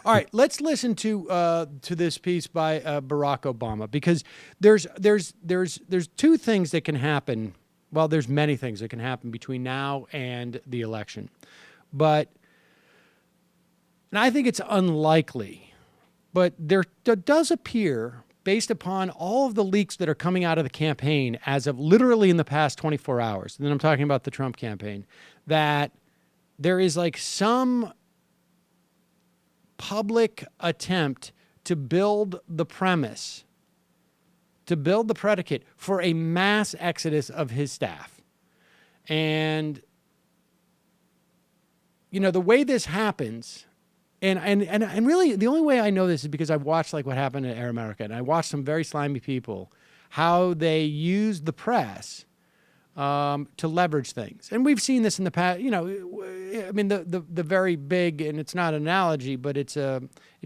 All right, let's listen to this piece by Barack Obama, because there's two things that can happen. Well, there's many things that can happen between now and the election, and I think it's unlikely, but there does appear, based upon all of the leaks that are coming out of the campaign as of literally in the past 24 hours, and then I'm talking about the Trump campaign, that there is like some public attempt to build the premise, to build the predicate for a mass exodus of his staff. And, you know, the way this happens, and really the only way I know this is because I've watched like what happened at Air America, and I watched some very slimy people, how they use the press to leverage things. And we've seen this in the past, you know, I mean, the very big, and it's not an analogy, but it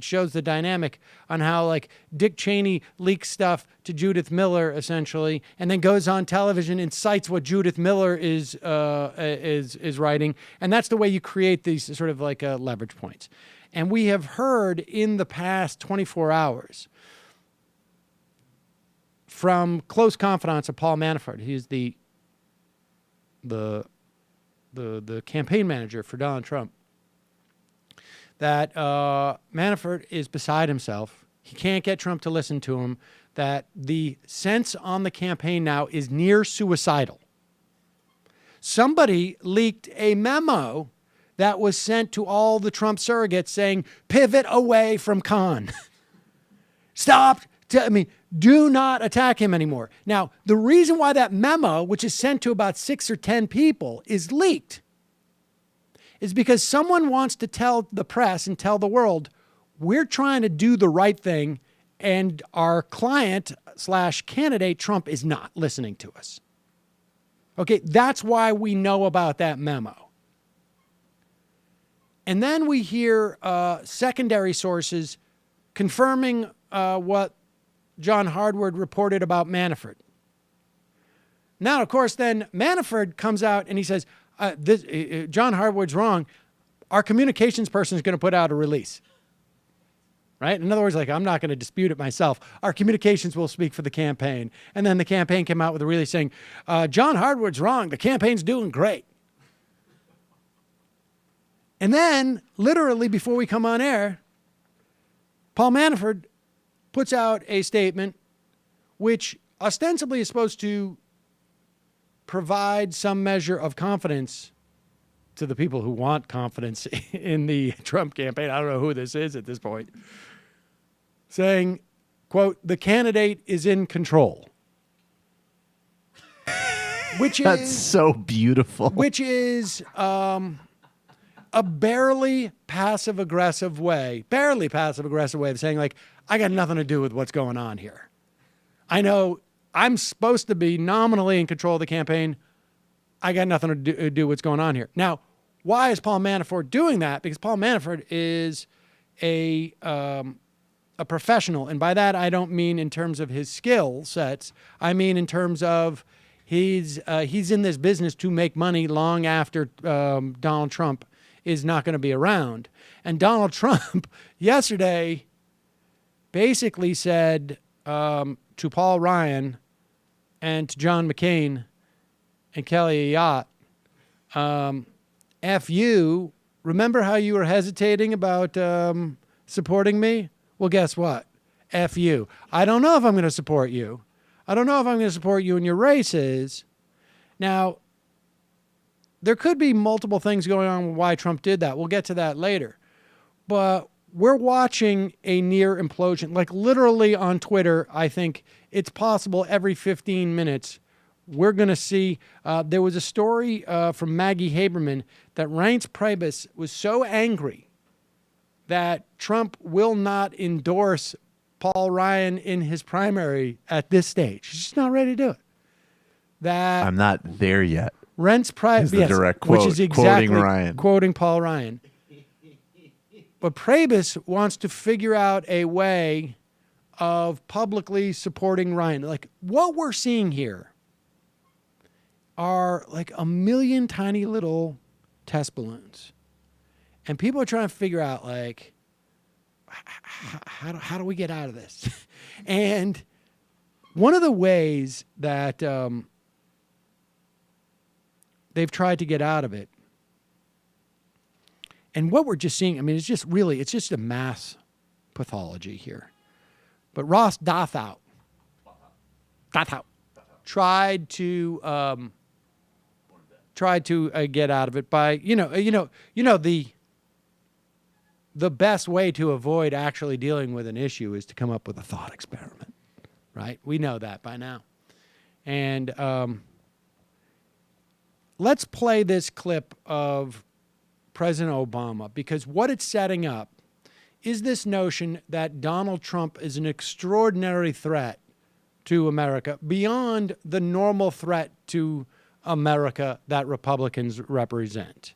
shows the dynamic on how like Dick Cheney leaks stuff to Judith Miller essentially, and then goes on television and cites what Judith Miller is writing. And that's the way you create these sort of like leverage points. And we have heard in the past 24 hours from close confidants of Paul Manafort. He's the campaign manager for Donald Trump, that Manafort is beside himself. He can't get Trump to listen to him, that the sense on the campaign now is near suicidal. Somebody leaked a memo that was sent to all the Trump surrogates saying, pivot away from Khan. Stop. Do not attack him anymore. Now, the reason why that memo, which is sent to about 6 or 10 people, is leaked is because someone wants to tell the press and tell the world, we're trying to do the right thing, and our client / candidate, Trump, is not listening to us. Okay, that's why we know about that memo. And then we hear secondary sources confirming what John Hardward reported about Manafort. Now, of course, then Manafort comes out and he says, John Hardward's wrong. Our communications person is going to put out a release. Right? In other words, like, I'm not going to dispute it myself. Our communications will speak for the campaign. And then the campaign came out with a release saying, John Hardward's wrong. The campaign's doing great. And then, literally, before we come on air, Paul Manafort puts out a statement which ostensibly is supposed to provide some measure of confidence to the people who want confidence in the Trump campaign. I don't know who this is at this point. Saying, quote, the candidate is in control. That's so beautiful. Which is a barely passive-aggressive way of saying, like, I got nothing to do with what's going on here. I know I'm supposed to be nominally in control of the campaign. I got nothing to do what's going on here. Now, why is Paul Manafort doing that? Because Paul Manafort is a professional. And by that, I don't mean in terms of his skill sets. I mean in terms of he's in this business to make money long after Donald Trump is not going to be around. And Donald Trump yesterday basically said to Paul Ryan and to John McCain and Kelly Ayotte, F you, remember how you were hesitating about supporting me? Well, guess what? F you. I don't know if I'm going to support you. I don't know if I'm going to support you in your races. Now, there could be multiple things going on with why Trump did that. We'll get to that later. But we're watching a near implosion. Like literally on Twitter, I think it's possible every 15 minutes we're going to see. There was a story from Maggie Haberman that Reince Priebus was so angry that Trump will not endorse Paul Ryan in his primary at this stage. He's just not ready to do it. That I'm not there yet. Reince Priebus, yes, direct quote, which is exactly quoting Paul Ryan. But Priebus wants to figure out a way of publicly supporting Ryan. Like what we're seeing here are like a million tiny little test balloons. And people are trying to figure out, like, how do we get out of this? And one of the ways that they've tried to get out of it, and what we're just seeing, I mean, it's just a mass pathology here. But Ross Douthat tried to get out of it by the best way to avoid actually dealing with an issue is to come up with a thought experiment, right? We know that by now. And let's play this clip of President Obama, because what it's setting up is this notion that Donald Trump is an extraordinary threat to America beyond the normal threat to America that Republicans represent.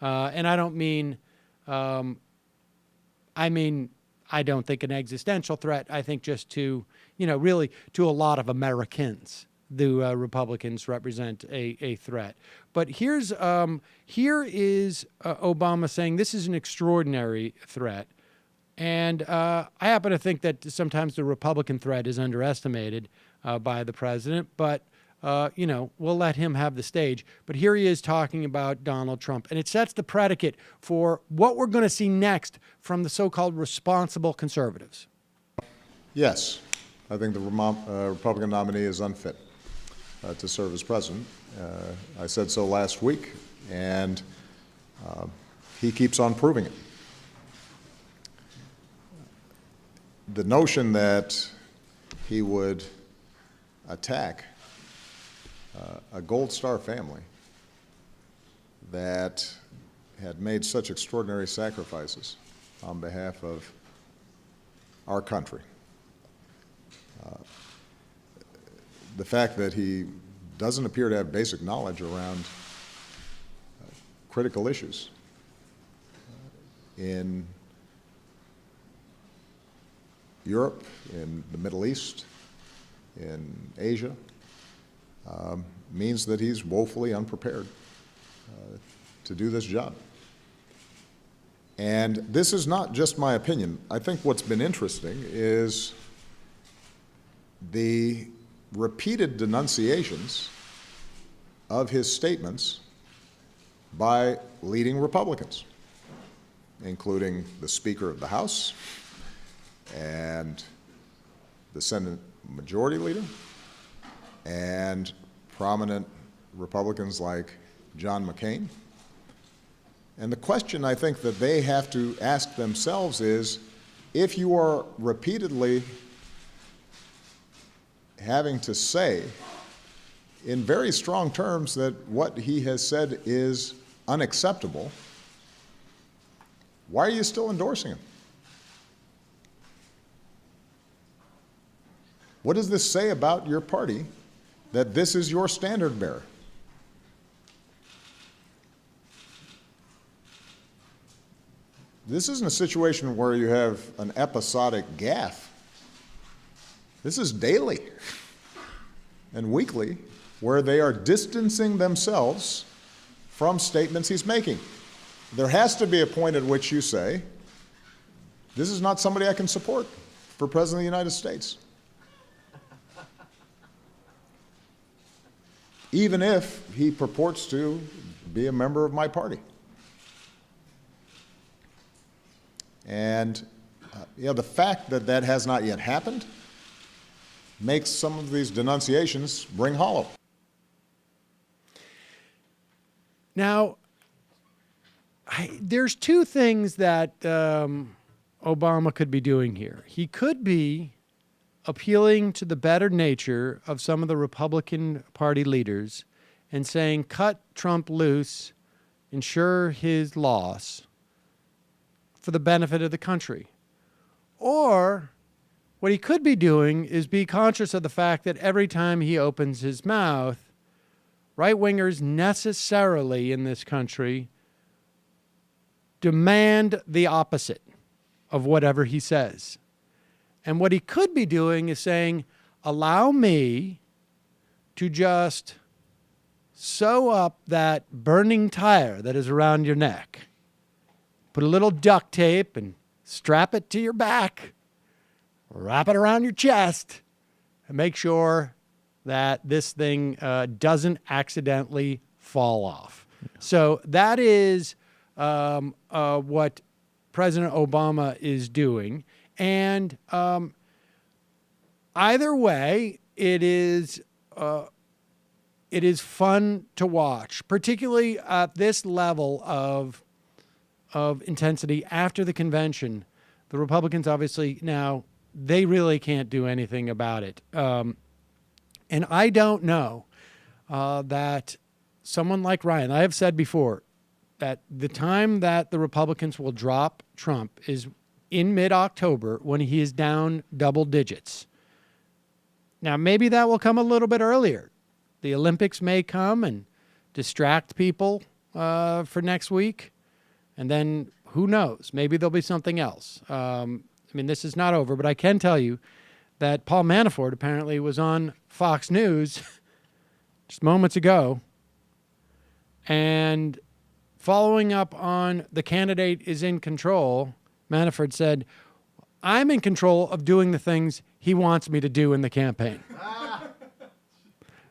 And I don't mean, I don't think an existential threat. I think just to, really to a lot of Americans, the Republicans represent a threat. But here is Obama saying this is an extraordinary threat. And I happen to think that sometimes the Republican threat is underestimated by the president, but we'll let him have the stage. But here he is talking about Donald Trump, and it sets the predicate for what we're going to see next from the so-called responsible conservatives. Yes, I think the Republican nominee is unfit to serve as president. I said so last week, and he keeps on proving it. The notion that he would attack a Gold Star family that had made such extraordinary sacrifices on behalf of our country. The fact that he doesn't appear to have basic knowledge around critical issues in Europe, in the Middle East, in Asia, means that he's woefully unprepared to do this job. And this is not just my opinion. I think what's been interesting is the repeated denunciations of his statements by leading Republicans, including the Speaker of the House and the Senate Majority Leader and prominent Republicans like John McCain. And the question I think that they have to ask themselves is, if you are repeatedly having to say in very strong terms that what he has said is unacceptable, why are you still endorsing him? What does this say about your party that this is your standard bearer? This isn't a situation where you have an episodic gaffe. This is daily and weekly, where they are distancing themselves from statements he's making. There has to be a point at which you say, this is not somebody I can support for President of the United States. Even if he purports to be a member of my party. And the fact that that has not yet happened makes some of these denunciations ring hollow. Now, there's two things that Obama could be doing here. He could be appealing to the better nature of some of the Republican Party leaders and saying, cut Trump loose, ensure his loss for the benefit of the country. Or what he could be doing is be conscious of the fact that every time he opens his mouth, right-wingers necessarily in this country demand the opposite of whatever he says. And what he could be doing is saying, allow me to just sew up that burning tire that is around your neck put a little duct tape and strap it to your back, wrap it around your chest, and make sure that this thing doesn't accidentally fall off. So that is what President Obama is doing. And either way, it is fun to watch, particularly at this level of intensity after the convention. The Republicans obviously now, they really can't do anything about it. And I don't know that someone like Ryan, I have said before that the time that the Republicans will drop Trump is in mid-October when he is down double digits. Now, maybe that will come a little bit earlier. The Olympics may come and distract people for next week. And then who knows? Maybe there'll be something else. I mean, this is not over, but I can tell you that Paul Manafort apparently was on Fox News just moments ago and following up on the candidate is in control. Manafort said, I'm in control of doing the things he wants me to do in the campaign.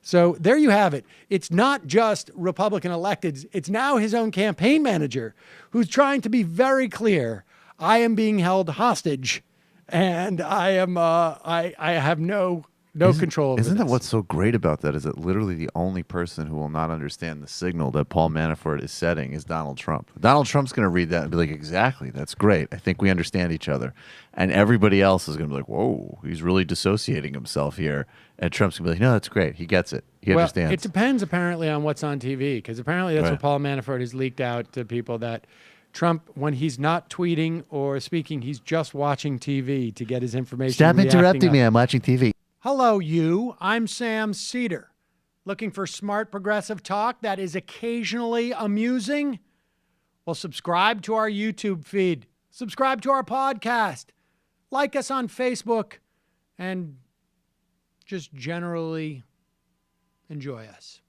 So there you have it. It's not just Republican electeds. It's now his own campaign manager who's trying to be very clear. I am being held hostage, and I am. I have no control over Isn't that this. what's so great about that? Is that literally the only person who will not understand the signal that Paul Manafort is setting is Donald Trump. Donald Trump's going to read that and be like, exactly, that's great. I think we understand each other. And everybody else is going to be like, whoa, he's really dissociating himself here. And Trump's going to be like, no, that's great. He gets it. He understands. It depends apparently on what's on TV, because apparently that's Right. what Paul Manafort has leaked out to people, that Trump, when he's not tweeting or speaking, he's just watching TV to get his information. Stop reacting interrupting up. me. I'm watching TV. Hello, you. I'm Sam Seder. Looking for smart progressive talk that is occasionally amusing? Well, subscribe to our YouTube feed. Subscribe to our podcast. Like us on Facebook. And just generally enjoy us.